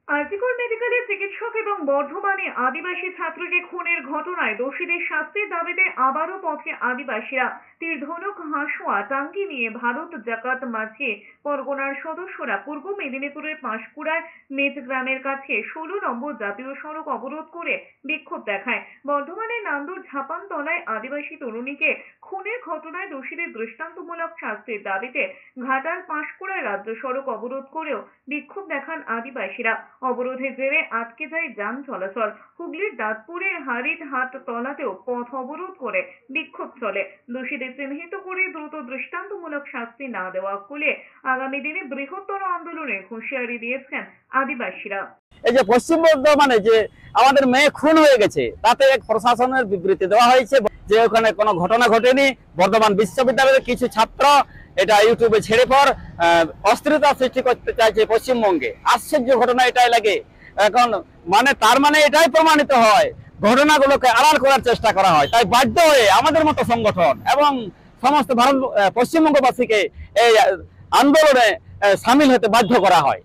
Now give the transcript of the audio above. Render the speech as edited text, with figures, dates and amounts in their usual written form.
আরজিকর মেডিকেলে চিকিৎসক এবং বর্ধমানে আদিবাসী ছাত্রকে খুনের ঘটনায় দোষীদের শাস্তির দাবিতে আবারও পথে আদিবাসীরা। তীরধনুক হাঁসুয়া টাঙ্গি নিয়ে ভারত জাকাত মাঝি পরগনার সদস্যরা পূর্ব মেদিনীপুরের পাঁশকুড়ায় মেদ গ্রামের কাছে 16 নম্বর জাতীয় সড়ক অবরোধ করে বিক্ষোভ দেখায়। বর্ধমানের নান্দুর ঝাপানতলায় আদিবাসী তরুণীকে খুনের ঘটনায় দোষীদের দৃষ্টান্তমূলক শাস্তির দাবিতে ঘাটাল পাঁশকুড়ায় রাজ্য সড়ক অবরোধ করেও বিক্ষোভ দেখান আদিবাসীরা। অবরোধের জেরে আটকে যায় যান চলাচল। হুগলির দাঁতপুরের হারিরহাট তলাতেও পথ অবরোধ করে বিক্ষোভ চলে। দোষীদের চিহ্নিত করে দ্রুত দৃষ্টান্তমূলক শাস্তি না দেওয়া হলে আগামী দিনে বৃহত্তর আন্দোলনের হুঁশিয়ারি দিয়েছেন আদিবাসীরা। এই যে পশ্চিম বর্ধমানে যে আমাদের মেয়ে খুন হয়ে গেছে, তাতে এক প্রশাসনের বিবৃতি দেওয়া হয়েছে যে ওখানে কোনো ঘটনা ঘটেনি। বর্ধমান বিশ্ববিদ্যালয়ের কিছু ছাত্র এটা ইউটিউবে ছেড়ে পর অস্থিরতা সৃষ্টি করতে চাইছে পশ্চিমবঙ্গে। আশ্চর্য ঘটনা এটাই লাগে। এখন তার মানে এটাই প্রমাণিত হয় ঘটনাগুলোকে আড়াল করার চেষ্টা করা হয়। তাই বাধ্য হয়ে আমাদের মতো সংগঠন এবং সমস্ত পশ্চিমবঙ্গবাসীকে এই আন্দোলনে সামিল হতে বাধ্য করা হয়।